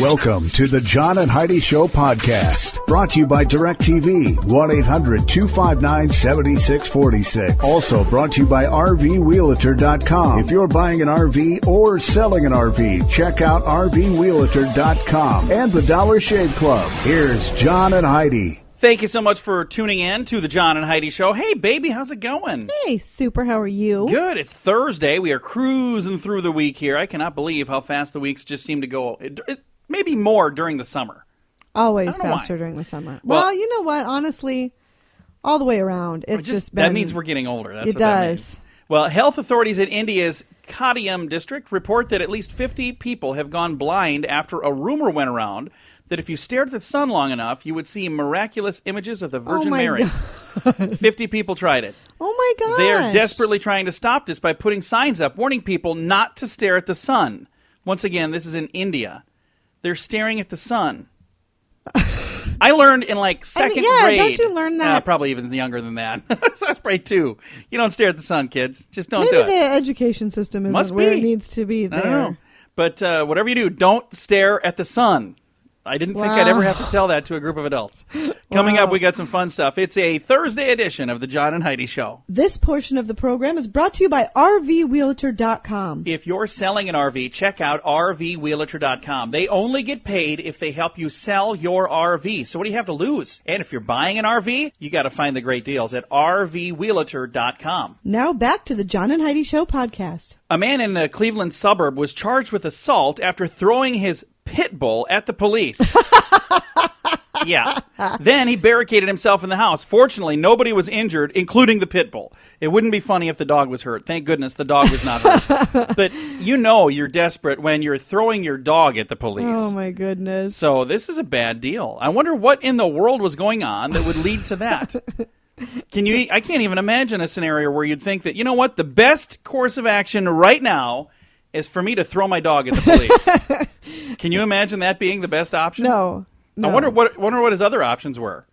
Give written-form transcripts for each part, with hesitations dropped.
Welcome to the John and Heidi Show podcast, brought to you by DirecTV, 1-800-259-7646. Also brought to you by RVWheelator.com. If you're buying an RV or selling an RV, check out RVWheelator.com and the Dollar Shave Club. Here's John and Heidi. Thank you so much for tuning in to the John and Heidi Show. Hey, baby, how's it going? Hey, super. How are you? Good. It's Thursday. We are cruising through the week here. I cannot believe how fast the weeks just seem to go. Maybe more during the summer. Always faster during the summer. Well, you know what? Honestly, all the way around. It's just been... That means we're getting older. That's what that means. Well, health authorities in India's Kottayam district report that at least 50 people have gone blind after a rumor went around that if you stared at the sun long enough, you would see miraculous images of the Virgin Mary. God. 50 people tried it. Oh, my gosh. They are desperately trying to stop this by putting signs up warning people not to stare at the sun. Once again, this is in India. They're staring at the sun. I learned in second grade. Don't you learn that? Probably even younger than that. So that's grade 2. You don't stare at the sun, kids. Just don't do it. Maybe the education system isn't where it needs to be there. I don't know. But whatever you do, don't stare at the sun. I didn't think I'd ever have to tell that to a group of adults. Coming up, we got some fun stuff. It's a Thursday edition of the John and Heidi Show. This portion of the program is brought to you by RVWheelator.com. If you're selling an RV, check out RVWheelator.com. They only get paid if they help you sell your RV. So what do you have to lose? And if you're buying an RV, you got to find the great deals at RVWheelator.com. Now back to the John and Heidi Show podcast. A man in a Cleveland suburb was charged with assault after throwing his pit bull at the police. Yeah. Then he barricaded himself in the house. Fortunately, nobody was injured, including the pit bull. It wouldn't be funny if the dog was hurt. Thank goodness the dog was not hurt. But you know you're desperate when you're throwing your dog at the police. Oh, my goodness. So this is a bad deal. I wonder what in the world was going on that would lead to that. I can't even imagine a scenario where you'd think that, you know what, the best course of action right now is for me to throw my dog at the police. Can you imagine that being the best option? No. I wonder what his other options were.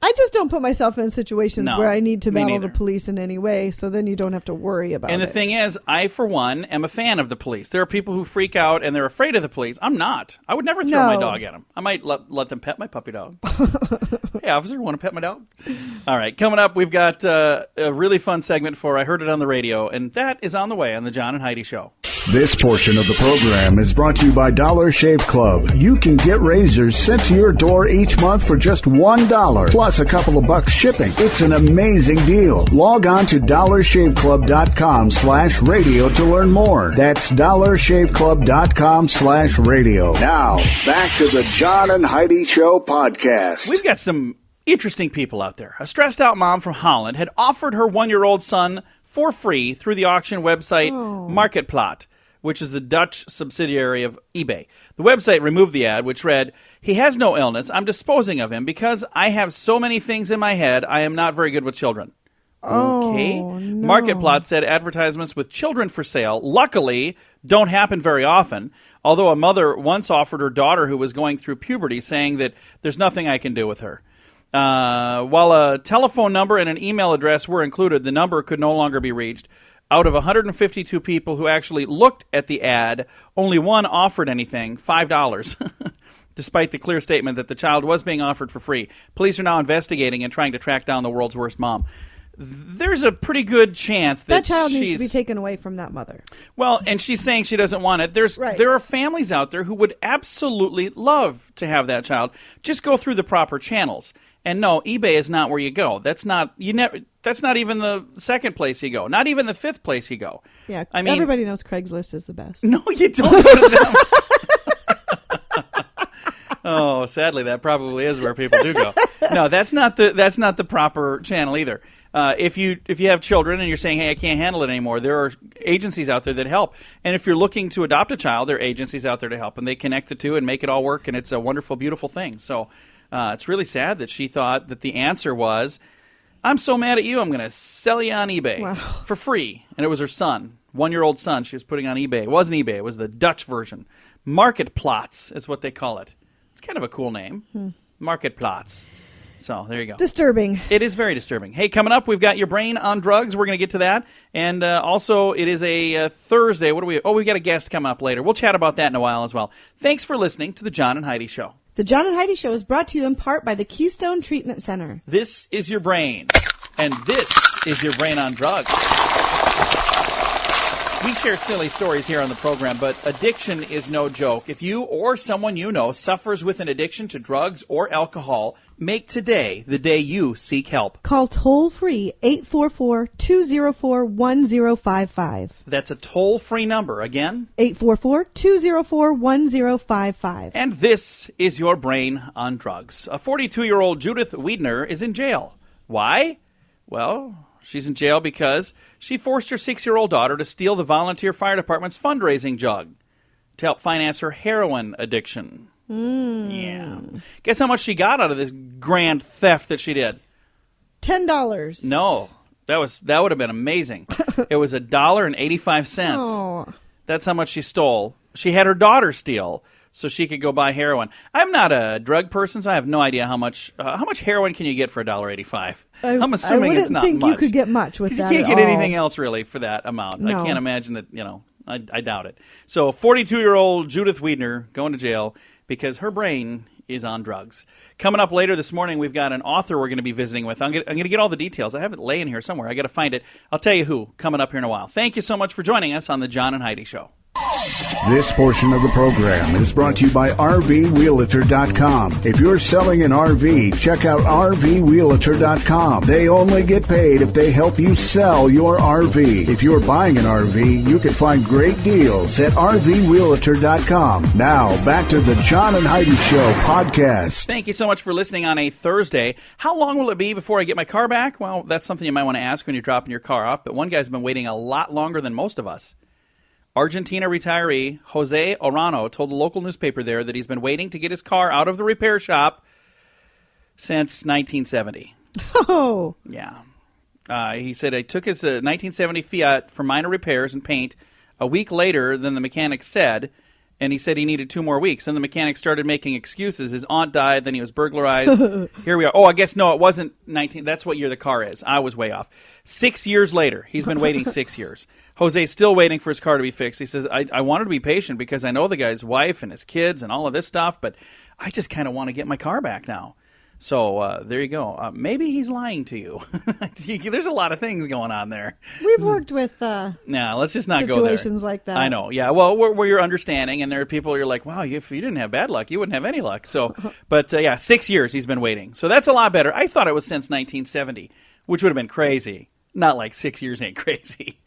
I just don't put myself in situations where I need to battle neither. the police in any way, so then you don't have to worry about it. And the thing is, I, for one, am a fan of the police. There are people who freak out and they're afraid of the police. I'm not. I would never throw my dog at them. I might let them pet my puppy dog. Hey, officer, want to pet my dog? All right, coming up, we've got a really fun segment for I Heard It on the Radio, and that is on the way on the John and Heidi Show. This portion of the program is brought to you by Dollar Shave Club. You can get razors sent to your door each month for just $1, plus a couple of bucks shipping. It's an amazing deal. Log on to dollarshaveclub.com/radio to learn more. That's dollarshaveclub.com/radio. Now, back to the John and Heidi Show podcast. We've got some interesting people out there. A stressed out mom from Holland had offered her 1-year-old son for free through the auction website Marketplaats, which is the Dutch subsidiary of eBay. The website removed the ad, which read, "He has no illness. I'm disposing of him because I have so many things in my head. I am not very good with children." Okay. No. Marketplaats said advertisements with children for sale, luckily, don't happen very often, although a mother once offered her daughter who was going through puberty, saying that there's nothing I can do with her. While a telephone number and an email address were included, the number could no longer be reached. Out of 152 people who actually looked at the ad, only one offered anything, $5, despite the clear statement that the child was being offered for free. Police are now investigating and trying to track down the world's worst mom. There's a pretty good chance that child needs to be taken away from that mother. Well, and she's saying she doesn't want it. There are families out there who would absolutely love to have that child. Just go through the proper channels. And no, eBay is not where you go. That's not even the second place you go. Not even the fifth place you go. Yeah, I mean, everybody knows Craigslist is the best. No, you don't go to them. Oh, sadly, that probably is where people do go. No, that's not the proper channel either. If you have children and you're saying, hey, I can't handle it anymore, there are agencies out there that help. And if you're looking to adopt a child, there are agencies out there to help. And they connect the two and make it all work, and it's a wonderful, beautiful thing. So it's really sad that she thought that the answer was, I'm so mad at you, I'm going to sell you on eBay for free. And it was her son, 1-year-old son she was putting on eBay. It wasn't eBay. It was the Dutch version. Marketplaats is what they call it. It's kind of a cool name. Marketplaats. So there you go. Disturbing. It is very disturbing. Hey, coming up, we've got your brain on drugs. We're going to get to that. And also, it is a Thursday. What do we? Oh, we've got a guest coming up later. We'll chat about that in a while as well. Thanks for listening to the John and Heidi Show. The John and Heidi Show is brought to you in part by the Keystone Treatment Center. This is your brain. And this is your brain on drugs. We share silly stories here on the program, but addiction is no joke. If you or someone you know suffers with an addiction to drugs or alcohol, make today the day you seek help. Call toll-free 844-204-1055. That's a toll-free number. Again? 844-204-1055. And this is your brain on drugs. A 42-year-old Judith Wiedner is in jail. Why? Well, she's in jail because she forced her 6-year-old daughter to steal the volunteer fire department's fundraising jug to help finance her heroin addiction. Yeah. Guess how much she got out of this grand theft that she did? $10. No. That would have been amazing. It was $1.85. Oh. That's how much she stole. She had her daughter steal so she could go buy heroin. I'm not a drug person, so I have no idea how much heroin can you get for $1.85. I'm assuming it's not much. I wouldn't think you could get much with that. You can't get anything else really for that amount. No. I can't imagine that. I doubt it. So 42-year-old Judith Wiedner going to jail because her brain is on drugs. Coming up later this morning, we've got an author we're going to be visiting with. I'm going to get all the details. I have it laying here somewhere. I got to find it. I'll tell you who coming up here in a while. Thank you so much for joining us on the John and Heidi Show. This portion of the program is brought to you by RVWheelator.com. If you're selling an RV, check out RVWheelator.com. They only get paid if they help you sell your RV. If you're buying an RV, you can find great deals at RVWheelator.com. Now, back to the John and Heidi Show podcast. Thank you so much for listening on a Thursday. How long will it be before I get my car back? Well, that's something you might want to ask when you're dropping your car off, but one guy's been waiting a lot longer than most of us. Argentina retiree Jose Orano told the local newspaper there that he's been waiting to get his car out of the repair shop since 1970. Oh. Yeah. He said he took his 1970 Fiat for minor repairs and paint a week later than the mechanic said, and he said he needed 2 more weeks. Then the mechanic started making excuses. His aunt died, then he was burglarized. Here we are. Oh, I guess no, it wasn't 19. That's what year the car is. I was way off. 6 years later. He's been waiting 6 years. Jose's still waiting for his car to be fixed. He says, I wanted to be patient because I know the guy's wife and his kids and all of this stuff, but I just kind of want to get my car back now. So there you go. Maybe he's lying to you. There's a lot of things going on there. We've worked with let's just not go there. Situations like that. I know. Yeah. Well, where you're understanding, and there are people you're like, wow, if you didn't have bad luck, you wouldn't have any luck. So, but 6 years he's been waiting. So that's a lot better. I thought it was since 1970, which would have been crazy. Not like 6 years ain't crazy.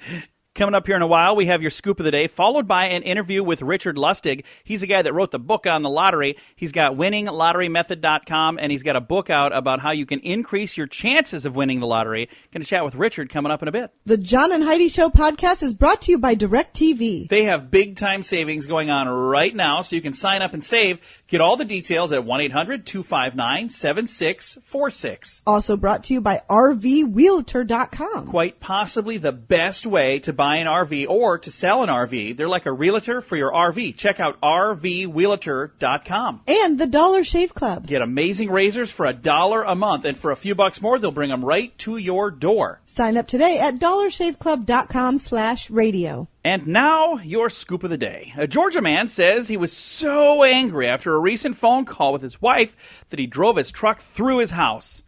Coming up here in a while, we have your scoop of the day, followed by an interview with Richard Lustig. He's the guy that wrote the book on the lottery. He's got winninglotterymethod.com, and he's got a book out about how you can increase your chances of winning the lottery. Going to chat with Richard coming up in a bit. The John and Heidi Show podcast is brought to you by DirecTV. They have big-time savings going on right now, so you can sign up and save. Get all the details at 1-800-259-7646. Also brought to you by RVWheelator.com. Quite possibly the best way to buy an RV or to sell an RV. They're like a realtor for your RV. Check out RVWheelator.com. And the Dollar Shave Club. Get amazing razors for $1 a month, and for a few bucks more, they'll bring them right to your door. Sign up today at dollarshaveclub.com/radio. And now, your scoop of the day. A Georgia man says he was so angry after a recent phone call with his wife that he drove his truck through his house.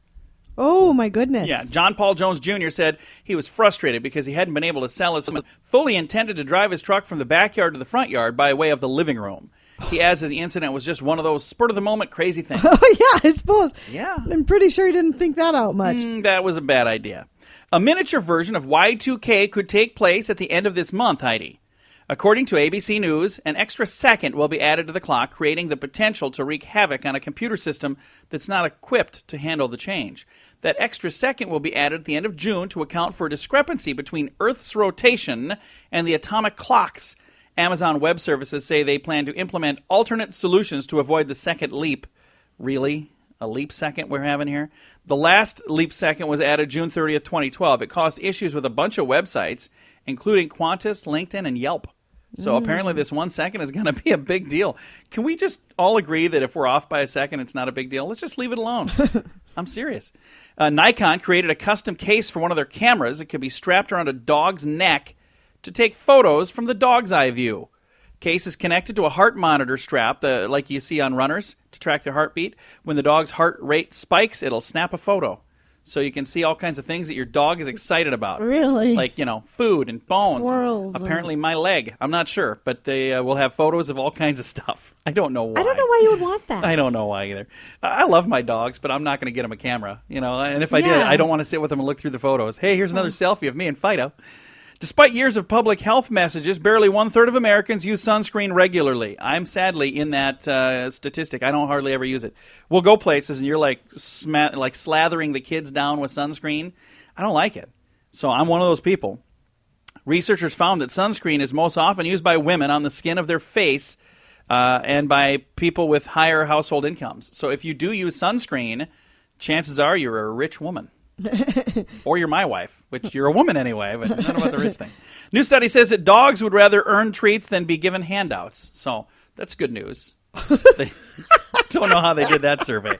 Oh, my goodness. Yeah, John Paul Jones Jr. said he was frustrated because he hadn't been able to sell his fully intended to drive his truck from the backyard to the front yard by way of the living room. He adds that the incident was just one of those spur-of-the-moment crazy things. Oh, yeah, I suppose. Yeah. I'm pretty sure he didn't think that out much. That was a bad idea. A miniature version of Y2K could take place at the end of this month, Heidi. According to ABC News, an extra second will be added to the clock, creating the potential to wreak havoc on a computer system that's not equipped to handle the change. That extra second will be added at the end of June to account for a discrepancy between Earth's rotation and the atomic clocks. Amazon Web Services say they plan to implement alternate solutions to avoid the second leap. Really? A leap second we're having here? The last leap second was added June 30th, 2012. It caused issues with a bunch of websites, including Qantas, LinkedIn, and Yelp. So apparently this 1 second is going to be a big deal. Can we just all agree that if we're off by a second, it's not a big deal? Let's just leave it alone. I'm serious. Nikon created a custom case for one of their cameras. It could be strapped around a dog's neck to take photos from the dog's eye view. Case is connected to a heart monitor strap, like you see on runners, to track their heartbeat. When the dog's heart rate spikes, it'll snap a photo. So you can see all kinds of things that your dog is excited about. Really? Like, food and bones. Squirrels. Apparently my leg. I'm not sure. But they will have photos of all kinds of stuff. I don't know why. I don't know why you would want that. I don't know why either. I love my dogs, but I'm not going to get them a camera. And if I did, I don't want to sit with them and look through the photos. Hey, here's another selfie of me and Fido. Despite years of public health messages, barely 1/3 of Americans use sunscreen regularly. I'm sadly in that statistic. I don't hardly ever use it. We'll go places and you're like slathering the kids down with sunscreen. I don't like it. So I'm one of those people. Researchers found that sunscreen is most often used by women on the skin of their face and by people with higher household incomes. So if you do use sunscreen, chances are you're a rich woman. Or you're my wife, which you're a woman anyway, but not about the rich thing. New study says that dogs would rather earn treats than be given handouts. So that's good news. I don't know how they did that survey.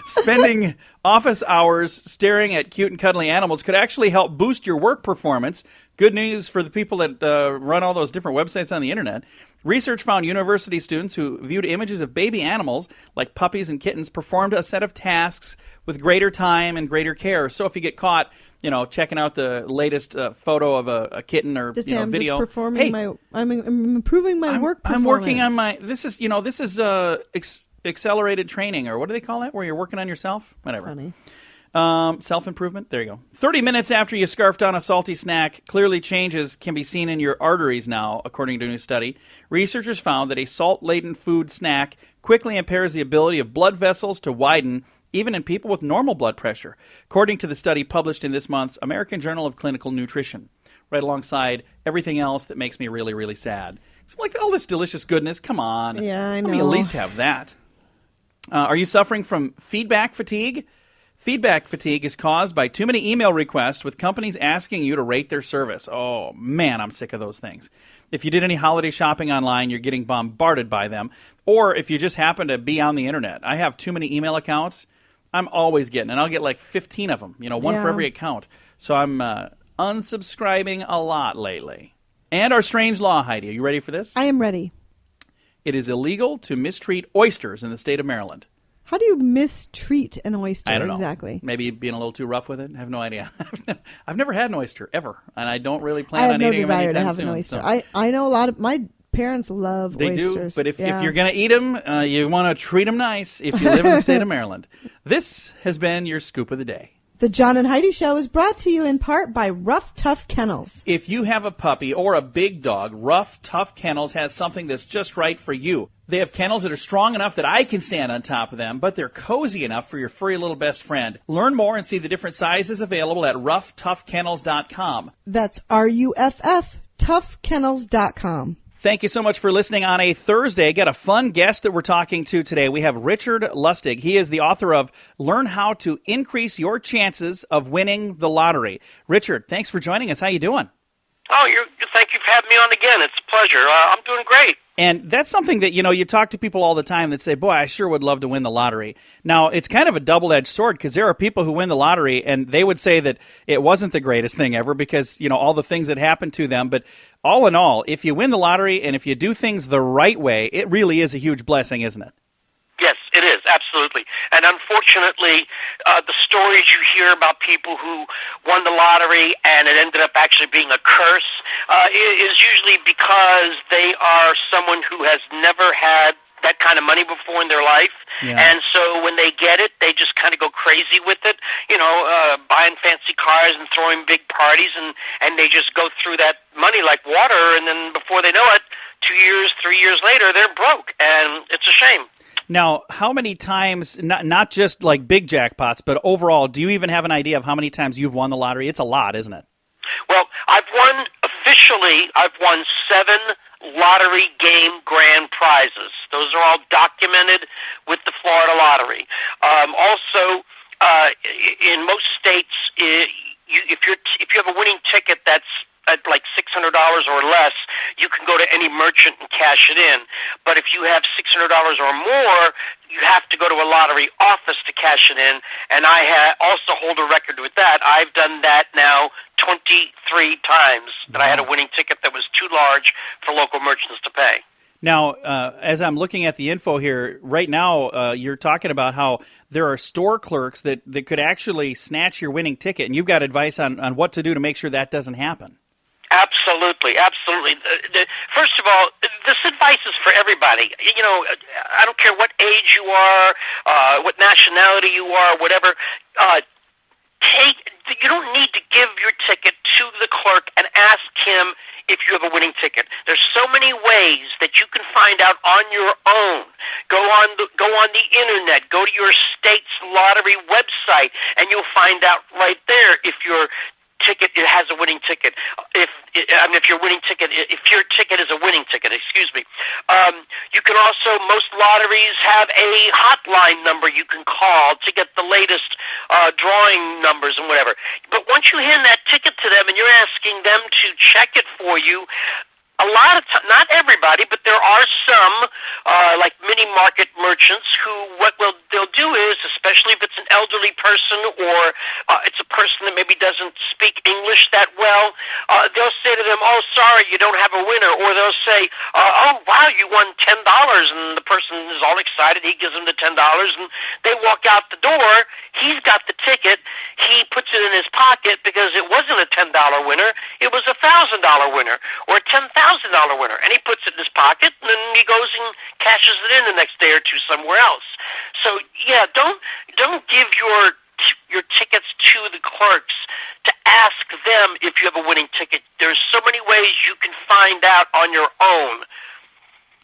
Spending office hours staring at cute and cuddly animals could actually help boost your work performance. Good news for the people that run all those different websites on the internet. Research found university students who viewed images of baby animals, like puppies and kittens, performed a set of tasks with greater time and greater care. So if you get caught, checking out the latest photo of a kitten or I'm video, just performing I'm improving my work performance. I'm working on my. This is accelerated training, or what do they call that? Where you're working on yourself, whatever. Funny. Self-improvement. There you go. 30 minutes after you scarfed down a salty snack, clearly changes can be seen in your arteries now, according to a new study. Researchers found that a salt-laden food snack quickly impairs the ability of blood vessels to widen, even in people with normal blood pressure, according to the study published in this month's American Journal of Clinical Nutrition, right alongside everything else that makes me really, really sad. So I'm like, all this delicious goodness, come on. Yeah, I know. Let me at least have that. Are you suffering from feedback fatigue? Feedback fatigue is caused by too many email requests with companies asking you to rate their service. Oh, man, I'm sick of those things. If you did any holiday shopping online, you're getting bombarded by them. Or if you just happen to be on the internet. I have too many email accounts. I'm always getting, and I'll get like 15 of them, one for every account. So I'm unsubscribing a lot lately. And our strange law, Heidi. Are you ready for this? I am ready. It is illegal to mistreat oysters in the state of Maryland. How do you mistreat an oyster? I don't know. Exactly. Maybe being a little too rough with it. I have no idea. I've never had an oyster ever, and I don't really plan on eating them anytime soon. I have no desire to have an oyster. So. I know a lot of my parents love oysters. They do, but if you're going to eat them, you want to treat them nice if you live in the state of Maryland. This has been your Scoop of the Day. The John and Heidi Show is brought to you in part by Rough Tough Kennels. If you have a puppy or a big dog, Rough Tough Kennels has something that's just right for you. They have kennels that are strong enough that I can stand on top of them, but they're cozy enough for your furry little best friend. Learn more and see the different sizes available at roughtoughkennels.com. That's RUFF, toughkennels.com. Thank you so much for listening on a Thursday. Got a fun guest that we're talking to today. We have Richard Lustig. He is the author of Learn How to Increase Your Chances of Winning the Lottery. Richard, thanks for joining us. How you doing? Oh, thank you for having me on again. It's a pleasure. I'm doing great. And that's something that, you talk to people all the time that say, boy, I sure would love to win the lottery. Now, it's kind of a double-edged sword because there are people who win the lottery and they would say that it wasn't the greatest thing ever because, all the things that happened to them. But all in all, if you win the lottery and if you do things the right way, it really is a huge blessing, isn't it? Yes, it is, absolutely. And unfortunately, the stories you hear about people who won the lottery and it ended up actually being a curse is usually because they are someone who has never had that kind of money before in their life. Yeah. And so when they get it, they just kind of go crazy with it, buying fancy cars and throwing big parties, and they just go through that money like water, and then before they know it, 2 years, 3 years later, they're broke, and it's a shame. Now, how many times, not just like big jackpots, but overall, do you even have an idea of how many times you've won the lottery? It's a lot, isn't it? Well, I've won 7 lottery game grand prizes. Those are all documented with the Florida Lottery. Also, in most states, if you have a winning ticket that's at like $600 or less, you can go to any merchant and cash it in. But if you have $600 or more, you have to go to a lottery office to cash it in, and I also hold a record with that. I've done that now 23 times that I had a winning ticket that was too large for local merchants to pay. Now, as I'm looking at the info here, right now you're talking about how there are store clerks that could actually snatch your winning ticket, and you've got advice on what to do to make sure that doesn't happen. Absolutely, absolutely. First of all, this advice is for everybody. You know, I don't care what age you are, what nationality you are, whatever. You don't need to give your ticket to the clerk and ask him if you have a winning ticket. There's so many ways that you can find out on your own. Go on the internet. Go to your state's lottery website, and you'll find out right there if your ticket has a winning ticket. If your ticket is a winning ticket, excuse me. You can also, most lotteries have a hotline number you can call to get the latest drawing numbers and whatever. But once you hand that ticket to them and you're asking them to check it for you, a lot of time, not everybody, but there are some, like mini market merchants who, what they'll do is, especially if it's an elderly person or it's a person that maybe doesn't speak English that well, they'll say to them, "Oh, sorry, you don't have a winner," or they'll say, "Oh, wow, you won $10," and the person is all excited. He gives them the $10, and they walk out the door. He's got the ticket. He puts it in his pocket because it wasn't a $10 winner. It was a $1,000 winner or a $10,000 winner, and he puts it in his pocket, and then he goes and cashes it in the next day or two somewhere else. So yeah, don't give your tickets to the clerks to ask them if you have a winning ticket. There's so many ways you can find out on your own.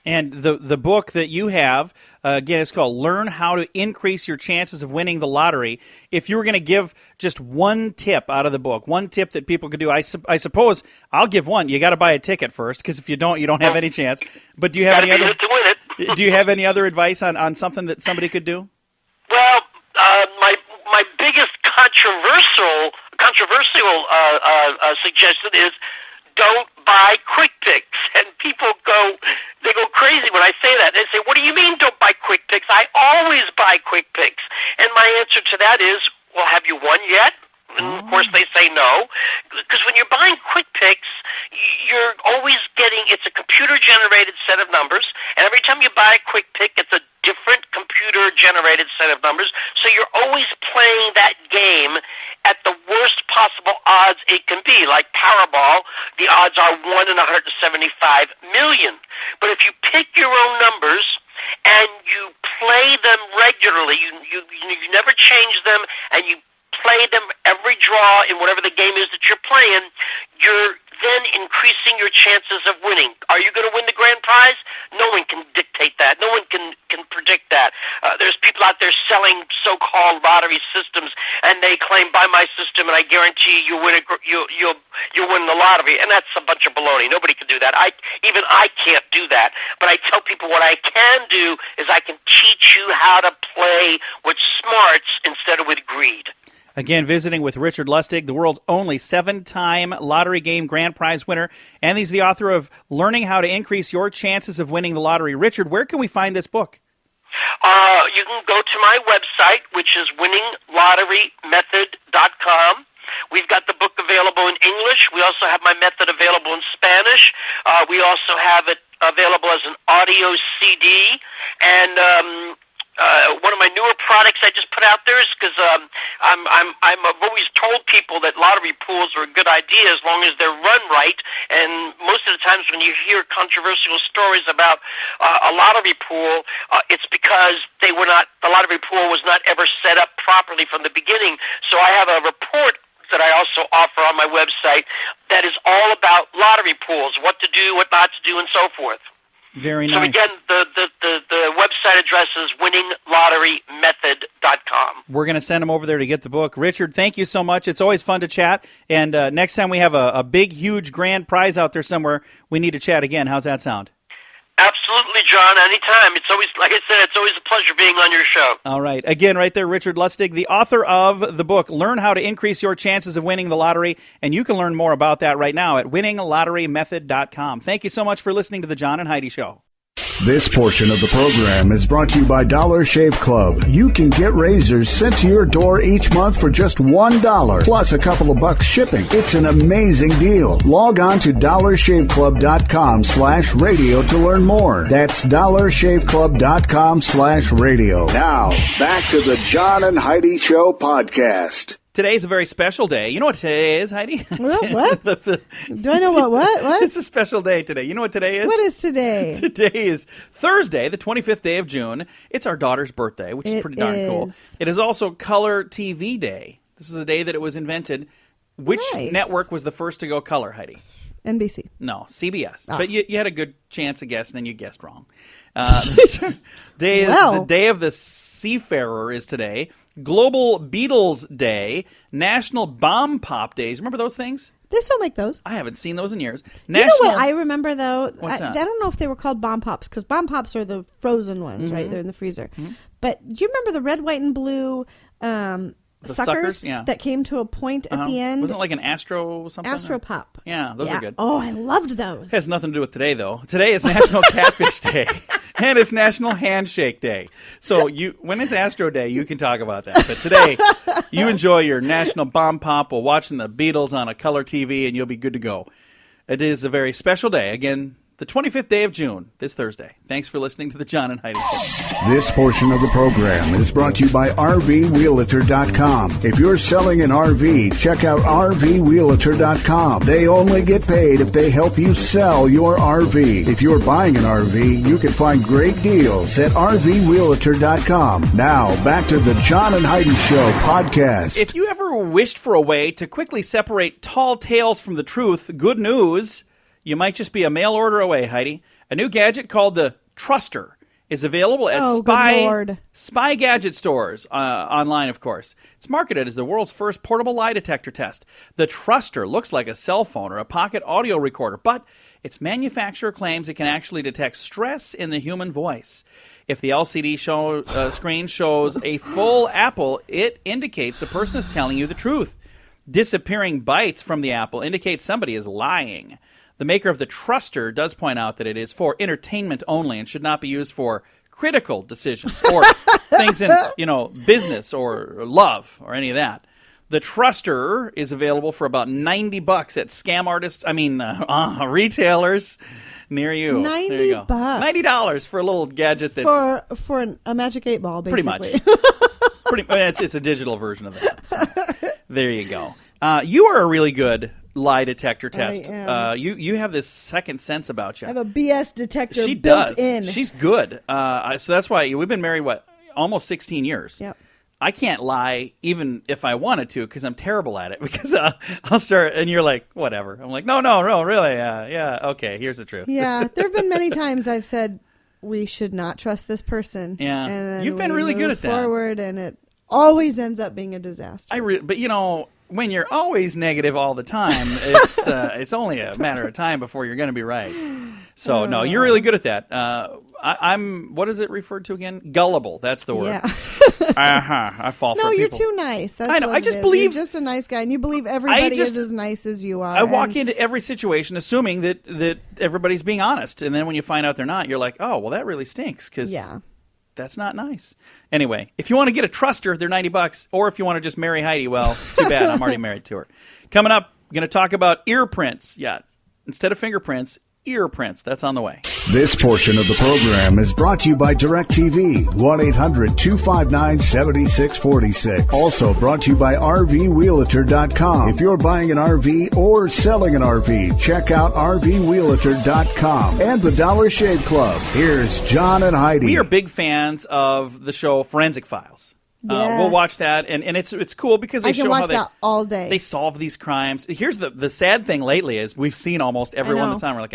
And the book that you have, again, it's called Learn How to Increase Your Chances of Winning the Lottery. If you were going to give just one tip out of the book, one tip that people could do, I suppose I'll give one. You got to buy a ticket first, because if you don't have any chance. But do you have any other? Do you have any other advice on something that somebody could do? Well, my biggest controversial suggestion is don't buy Quick Picks. And people go crazy when I say that. They say, "What do you mean don't buy Quick Picks? I always buy Quick Picks." And my answer to that is, well, have you won yet? And of course they say no, because when you're buying Quick Picks, you're always getting, it's a computer-generated set of numbers, and every time you buy a Quick Pick, it's a different computer-generated set of numbers, so you're always playing that game at the worst possible odds it can be. Like Powerball, the odds are 1 in 175 million. But if you pick your own numbers and you play them regularly, you never change them, and you play them every draw in whatever the game is that you're playing, you're then increasing your chances of winning. Are you going to win the grand prize? No one can dictate that. No one can predict that. There's people out there selling so-called lottery systems, and they claim, "Buy my system, and I guarantee you'll win the lottery." And that's a bunch of baloney. Nobody can do that. Even I can't do that. But I tell people what I can do is I can teach you how to play with smarts instead of with greed. Again, visiting with Richard Lustig, the world's only 7-time lottery game grand prize winner, and he's the author of Learning How to Increase Your Chances of Winning the Lottery. Richard, where can we find this book? You can go to my website, which is winninglotterymethod.com. We've got the book available in English. We also have my method available in Spanish. We also have it available as an audio CD, and one of my newer products I just put out there is because I've always told people that lottery pools are a good idea as long as they're run right. And most of the times when you hear controversial stories about a lottery pool, it's because the lottery pool was not ever set up properly from the beginning. So I have a report that I also offer on my website that is all about lottery pools, what to do, what not to do, and so forth. Very nice. So again, the website address is winninglotterymethod.com. We're going to send them over there to get the book. Richard, thank you so much. It's always fun to chat. And next time we have a big, huge grand prize out there somewhere, we need to chat again. How's that sound? Absolutely, John. Anytime. It's always, like I said, it's always a pleasure being on your show. All right. Again, right there, Richard Lustig, the author of the book, Learn How to Increase Your Chances of Winning the Lottery. And you can learn more about that right now at winninglotterymethod.com. Thank you so much for listening to the John and Heidi Show. This portion of the program is brought to you by Dollar Shave Club. You can get razors sent to your door each month for just $1, plus a couple of bucks shipping. It's an amazing deal. Log on to dollarshaveclub.com/radio to learn more. That's dollarshaveclub.com/radio. Now, back to the John and Heidi Show podcast. Today's a very special day. You know what today is, Heidi? What? Do I know what? It's a special day today. You know what today is? What is today? Today is Thursday, the 25th day of June. It's our daughter's birthday, which is pretty darn cool. It is also Color TV Day. This is the day that it was invented. Which network was the first to go color, Heidi? NBC. No, CBS. But you had a good chance of guessing, and you guessed wrong. The day of the seafarer is today. Global Beatles Day, National Bomb Pop Days. Remember those things? They still make those. I haven't seen those in years. You know what I remember, though? What's that? I don't know if they were called Bomb Pops, because Bomb Pops are the frozen ones, right? They're in the freezer. Mm-hmm. But do you remember the red, white, and blue suckers that came to a point at the end? Wasn't it like an Astro something? Astro Pop. Yeah, those are good. Oh, I loved those. It has nothing to do with today, though. Today is National Catfish Day. And it's National Handshake Day. So when it's Astro Day, you can talk about that. But today, you enjoy your National Bomb Pop while watching the Beatles on a color TV, and you'll be good to go. It is a very special day. Again, the 25th day of June, this Thursday. Thanks for listening to the John and Heidi Show. This portion of the program is brought to you by RVWheelator.com. If you're selling an RV, check out RVWheelator.com. They only get paid if they help you sell your RV. If you're buying an RV, you can find great deals at RVWheelator.com. Now, back to the John and Heidi Show podcast. If you ever wished for a way to quickly separate tall tales from the truth, good news. You might just be a mail order away, Heidi. A new gadget called the Truster is available at spy gadget stores online, of course. It's marketed as the world's first portable lie detector test. The Truster looks like a cell phone or a pocket audio recorder, but its manufacturer claims it can actually detect stress in the human voice. If the LCD screen shows a full apple, it indicates the person is telling you the truth. Disappearing bites from the apple indicate somebody is lying. The maker of the Truster does point out that it is for entertainment only and should not be used for critical decisions or things in, business or love or any of that. The Truster is available for about $90 at scam artists. Retailers near you. $90. $90 for a little gadget that's for a Magic 8 Ball, basically. Pretty much. It's a digital version of that. So, there you go. You are a really good lie detector test. You have this second sense about you. I have a BS detector she built does. in. She's good. So that's why we've been married, almost 16 years. Yep. I can't lie even if I wanted to because I'm terrible at it. Because I'll start and you're like, whatever. I'm like, no, really? Yeah, okay, here's the truth. Yeah, there have been many times I've said, we should not trust this person. Yeah, and then you've been really good at that. Forward, and it always ends up being a disaster. But when you're always negative all the time, it's only a matter of time before you're going to be right. So no, you're really good at that. I'm what is it referred to again? Gullible. That's the word. Yeah. I fall for people. No, you're too nice. That's I know. What I just it is. believe You're just a nice guy, and you believe everybody is as nice as you are. I walk into every situation assuming that everybody's being honest, and then when you find out they're not, you're like, oh, well, that really stinks because that's not nice. Anyway, if you want to get a Truster, they're $90, or if you want to just marry Heidi, well, too bad. I'm already married to her. Coming up, I'm going to talk about ear prints. Yeah, instead of fingerprints, ear prints. That's on the way. This portion of the program is brought to you by DirecTV, 1-800-259-7646. Also brought to you by RVWheelator.com. If you're buying an RV or selling an RV, check out RVWheelator.com and the Dollar Shave Club. Here's John and Heidi. We are big fans of the show Forensic Files. Yes. We'll watch that, and it's cool because they show how that all day. They solve these crimes. Here's the sad thing lately is we've seen almost every one of the time. We're like,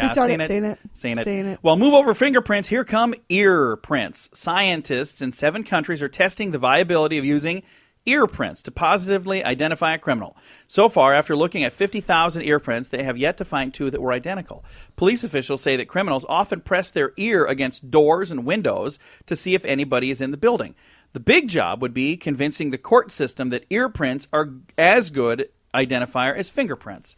seen it. Well, move over fingerprints. Here come ear prints. Scientists in 7 countries are testing the viability of using ear prints to positively identify a criminal. So far, after looking at 50,000 ear prints, they have yet to find 2 that were identical. Police officials say that criminals often press their ear against doors and windows to see if anybody is in the building. The big job would be convincing the court system that ear prints are as good identifier as fingerprints.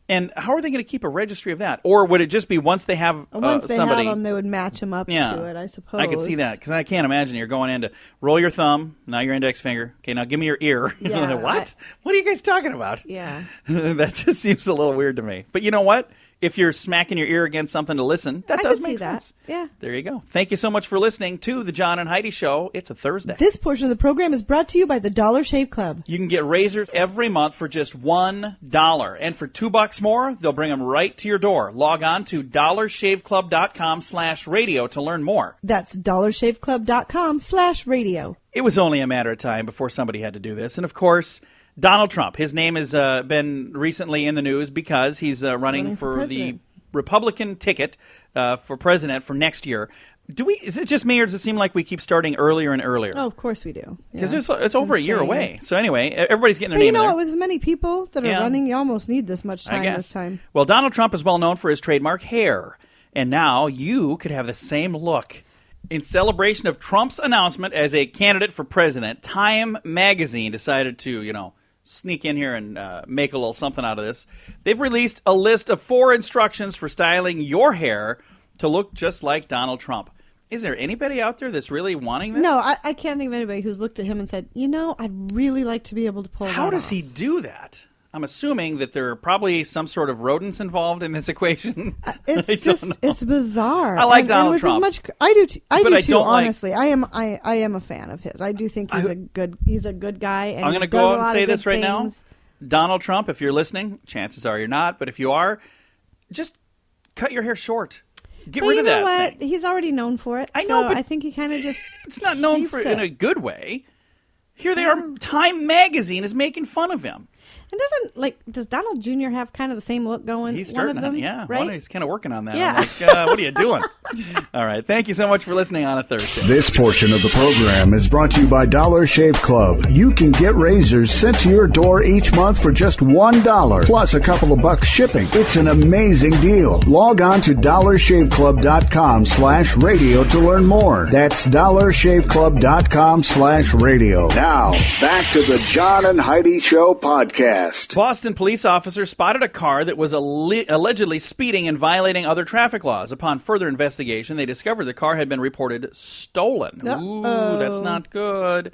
And how are they going to keep a registry of that? Or would it just be once they have once they somebody... have them, they would match them up to it, I suppose. I could see that, because I can't imagine you're going in to roll your thumb, now your index finger. Okay, now give me your ear. Yeah, what? What are you guys talking about? Yeah. That just seems a little weird to me. But you know what? If you're smacking your ear against something to listen, that does make sense. Yeah. There you go. Thank you so much for listening to the John and Heidi Show. It's a Thursday. This portion of the program is brought to you by the Dollar Shave Club. You can get razors every month for just $1. And for $2 more, they'll bring them right to your door. Log on to dollarshaveclub.com/radio to learn more. That's dollarshaveclub.com/radio. It was only a matter of time before somebody had to do this. And of course, Donald Trump. His name has been recently in the news because he's running for the Republican ticket for president for next year. Is it just me, or does it seem like we keep starting earlier and earlier? Oh, of course we do. Because it's over insane. A year away. So anyway, everybody's getting a name in there. You know what? With as many people that are running, you almost need this much time this time. Well, Donald Trump is well known for his trademark hair. And now you could have the same look. In celebration of Trump's announcement as a candidate for president, Time magazine decided to, sneak in here and make a little something out of this. They've released a list of 4 instructions for styling your hair to look just like Donald Trump. Is there anybody out there that's really wanting this? No, I can't think of anybody who's looked at him and said, I'd really like to be able to pull that off. How does he do that? I'm assuming that there are probably some sort of rodents involved in this equation. It's bizarre. I like Donald Trump. I do too, honestly. I am a fan of his. I do think he's a good guy. And I'm going to go out and say this right now. Donald Trump, if you're listening, chances are you're not, but if you are, just cut your hair short. Get rid of that. You know what? Thing. He's already known for it. I know, but I think he kind of just... It's not known for it in a good way. Here they are. Time magazine is making fun of him. And does Donald Jr. have kind of the same look going? He's starting on it, right? He's kind of working on that. Yeah. I'm like, what are you doing? All right. Thank you so much for listening on a Thursday. This portion of the program is brought to you by Dollar Shave Club. You can get razors sent to your door each month for just $1, plus a couple of bucks shipping. It's an amazing deal. Log on to dollarshaveclub.com/radio to learn more. That's dollarshaveclub.com/radio. Now, back to the John and Heidi Show podcast. Boston police officers spotted a car that was allegedly speeding and violating other traffic laws. Upon further investigation, they discovered the car had been reported stolen. Ooh, that's not good.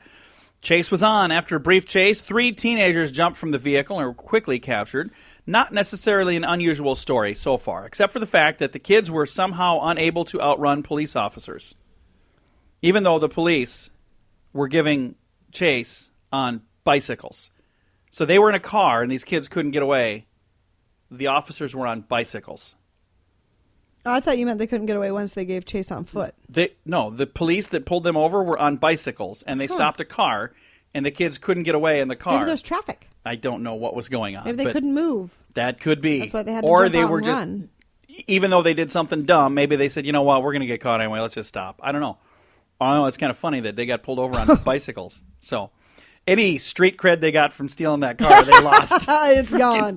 Chase was on. After a brief chase, 3 teenagers jumped from the vehicle and were quickly captured. Not necessarily an unusual story so far, except for the fact that the kids were somehow unable to outrun police officers. Even though the police were giving chase on bicycles. So they were in a car, and these kids couldn't get away. The officers were on bicycles. Oh, I thought you meant they couldn't get away once they gave chase on foot. No, the police that pulled them over were on bicycles, and they stopped a car, and the kids couldn't get away in the car. Maybe there's traffic. I don't know what was going on. Maybe they couldn't move. That could be. That's why they had to jump out and run. Even though they did something dumb, maybe they said, you know what, we're going to get caught anyway, let's just stop. I don't know. I know it's kind of funny that they got pulled over on bicycles, so... Any street cred they got from stealing that car, they lost. It's gone.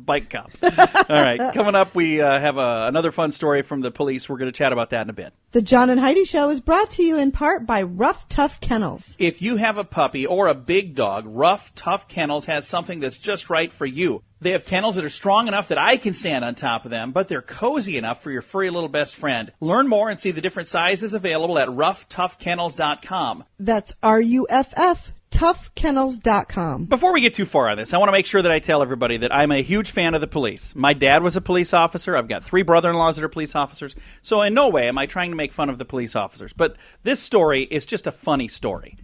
Bike cop. All right. Coming up, we have another fun story from the police. We're going to chat about that in a bit. The John and Heidi Show is brought to you in part by Rough Tough Kennels. If you have a puppy or a big dog, Rough Tough Kennels has something that's just right for you. They have kennels that are strong enough that I can stand on top of them, but they're cozy enough for your furry little best friend. Learn more and see the different sizes available at roughtoughkennels.com. That's RUFF, toughkennels.com. Before we get too far on this, I want to make sure that I tell everybody that I'm a huge fan of the police. My dad was a police officer. I've got 3 brother-in-laws that are police officers. So in no way am I trying to make fun of the police officers. But this story is just a funny story.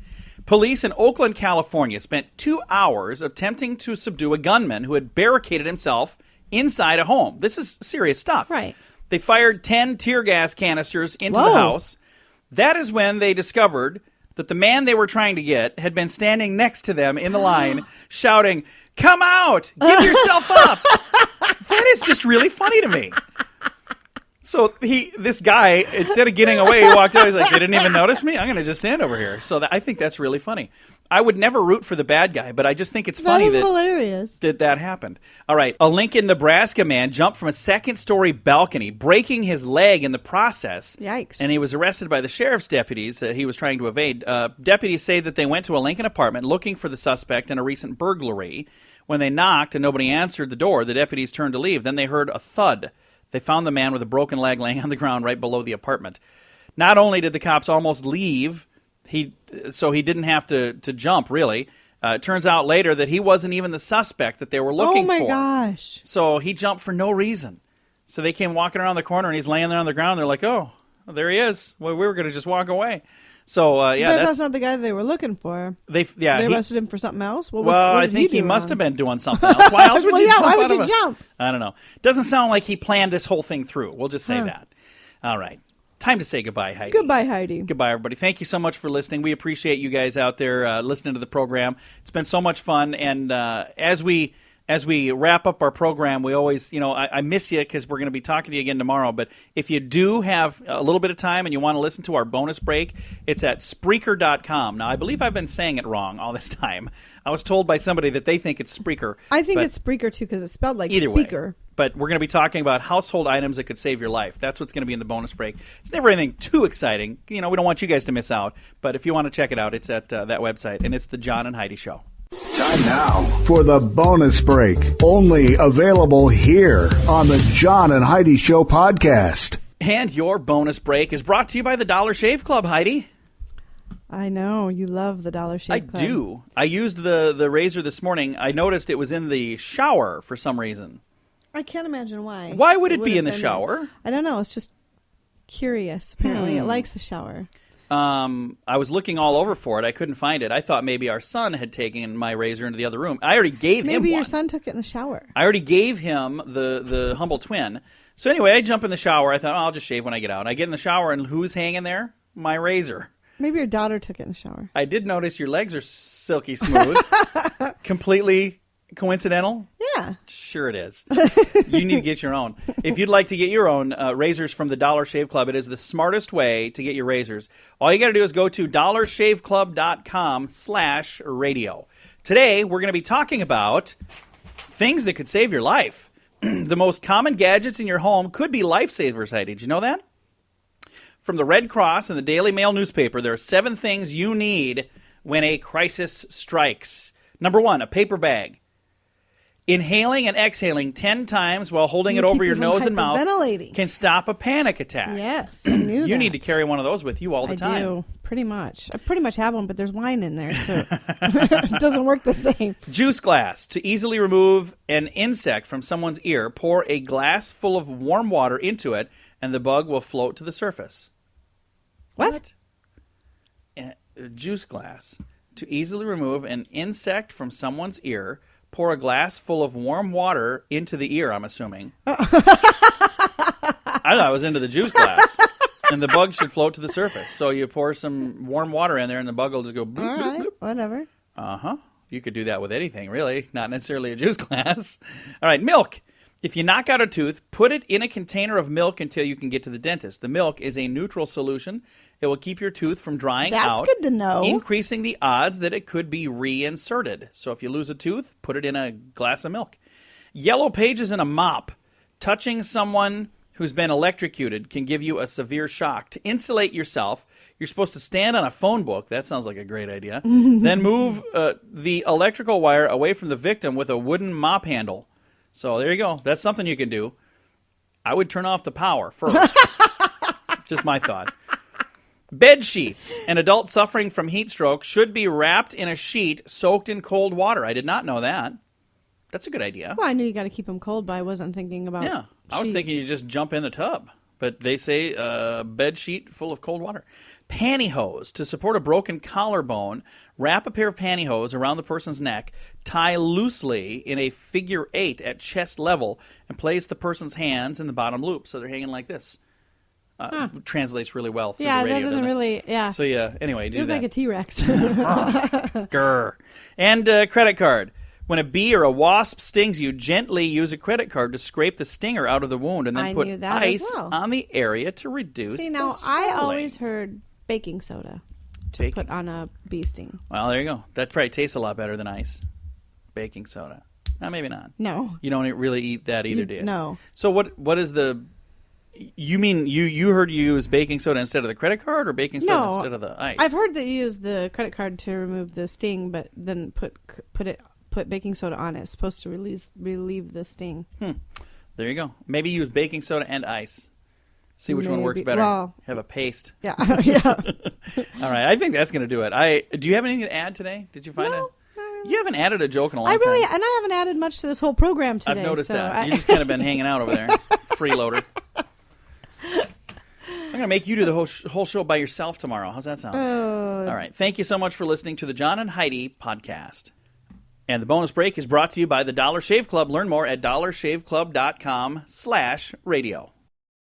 Police in Oakland, California spent 2 hours attempting to subdue a gunman who had barricaded himself inside a home. This is serious stuff. Right. They fired 10 tear gas canisters into the house. That is when they discovered that the man they were trying to get had been standing next to them in the line shouting, "Come out! Give yourself up!" That is just really funny to me. So this guy, instead of getting away, he walked out. He's like, they didn't even notice me? I'm going to just stand over here. So I think that's really funny. I would never root for the bad guy, but I just think it's funny that hilarious. that happened. All right. A Lincoln, Nebraska man jumped from a second-story balcony, breaking his leg in the process. Yikes. And he was arrested by the sheriff's deputies that he was trying to evade. Deputies say that they went to a Lincoln apartment looking for the suspect in a recent burglary. When they knocked and nobody answered the door, the deputies turned to leave. Then they heard a thud. They found the man with a broken leg laying on the ground right below the apartment. Not only did the cops almost leave, so he didn't have to jump, really. It turns out later that he wasn't even the suspect that they were looking for. Oh, my gosh. So he jumped for no reason. So they came walking around the corner, and he's laying there on the ground. They're like, oh, there he is. Well, we were going to just walk away. So, but that's not the guy they were looking for. They arrested him for something else? What I think he must have been doing something else. Why else would you jump? I don't know. Doesn't sound like he planned this whole thing through. We'll just say that. All right. Time to say goodbye, Heidi. Goodbye, Heidi. Goodbye, everybody. Thank you so much for listening. We appreciate you guys out there listening to the program. It's been so much fun. And as we wrap up our program, we always, I miss you because we're going to be talking to you again tomorrow. But if you do have a little bit of time and you want to listen to our bonus break, it's at Spreaker.com. Now, I believe I've been saying it wrong all this time. I was told by somebody that they think it's Spreaker. I think it's Spreaker, too, because it's spelled like either speaker. Way. But we're going to be talking about household items that could save your life. That's what's going to be in the bonus break. It's never anything too exciting. We don't want you guys to miss out. But if you want to check it out, it's at that website. And it's the John and Heidi Show. Time now for the bonus break. Only available here on the John and Heidi Show podcast. And your bonus break is brought to you by the Dollar Shave Club, Heidi. I know. You love the Dollar Shave Club. I do. I used the razor this morning. I noticed it was in the shower for some reason. I can't imagine why. Why would it be in the shower? I don't know. It's just curious. Apparently, it likes the shower. I was looking all over for it. I couldn't find it. I thought maybe our son had taken my razor into the other room. I already gave him one. Maybe your son took it in the shower. I already gave him the humble twin. So anyway, I jump in the shower. I thought, I'll just shave when I get out. I get in the shower, and who's hanging there? My razor. Maybe your daughter took it in the shower. I did notice your legs are silky smooth. Completely coincidental? Yeah. Sure it is. You need to get your own. If you'd like to get your own razors from the Dollar Shave Club, it is the smartest way to get your razors. All you got to do is go to dollarshaveclub.com/radio. Today, we're going to be talking about things that could save your life. The most common gadgets in your home could be lifesavers, Heidi. Did you know that? From the Red Cross and the Daily Mail newspaper, there are 7 things you need when a crisis strikes. Number 1, a paper bag. Inhaling and exhaling 10 times while holding it over your nose and mouth can stop a panic attack. Yes, I knew that. You need to carry one of those with you all the time. I do, pretty much. I pretty much have one, but there's wine in there, so it doesn't work the same. Juice glass. To easily remove an insect from someone's ear, pour a glass full of warm water into it, and the bug will float to the surface. What? Juice glass. To easily remove an insect from someone's ear, pour a glass full of warm water into the ear, I'm assuming. I thought I was into the juice glass. And the bug should float to the surface. So you pour some warm water in there, and the bug will just go bloop, all right, bloop, bloop. Whatever. Uh-huh. You could do that with anything, really. Not necessarily a juice glass. All right, milk. If you knock out a tooth, put it in a container of milk until you can get to the dentist. The milk is a neutral solution. It will keep your tooth from drying out. That's good to know. Increasing the odds that it could be reinserted. So if you lose a tooth, put it in a glass of milk. Yellow pages in a mop. Touching someone who's been electrocuted can give you a severe shock. To insulate yourself, you're supposed to stand on a phone book. That sounds like a great idea. Then move the electrical wire away from the victim with a wooden mop handle. So there you go. That's something you can do. I would turn off the power first. Just my thought. Bed sheets. An adult suffering from heat stroke should be wrapped in a sheet soaked in cold water. I did not know that. That's a good idea. Well, I knew you got to keep them cold, but I wasn't thinking about Yeah, I was thinking you just jump in the tub. But they say bed sheet full of cold water. Pantyhose. To support a broken collarbone, wrap a pair of pantyhose around the person's neck, tie loosely in a figure 8 at chest level, and place the person's hands in the bottom loop. So they're hanging like this. Translates really well through the radio. Yeah, that doesn't really, yeah. So, yeah, anyway, do you that. look like a T-Rex. Grr. And credit card. When a bee or a wasp stings you, gently use a credit card to scrape the stinger out of the wound and then put ice on the area to reduce the swelling. I always heard baking soda to put on a bee sting. Well, there you go. That probably tastes a lot better than ice. Baking soda. No, maybe not. No. You don't really eat that either, do you? No. So what is the... You mean you heard you use baking soda instead of the credit card or baking soda instead of the ice? I've heard that you use the credit card to remove the sting, but then put baking soda on it. It's supposed to relieve the sting. There you go. Maybe use baking soda and ice. See which one works better. Well, have a paste. Yeah. Yeah. All right. I think that's going to do it. Do you have anything to add today? Did you find No, it? not really. You haven't added a joke in a long time. And I haven't added much to this whole program today. I've noticed that. You've just kind of been hanging out over there. Freeloader. I'm going to make you do the whole show by yourself tomorrow. How's that sound? All right. Thank you so much for listening to the John and Heidi podcast. And the bonus break is brought to you by the Dollar Shave Club. Learn more at dollarshaveclub.com/radio.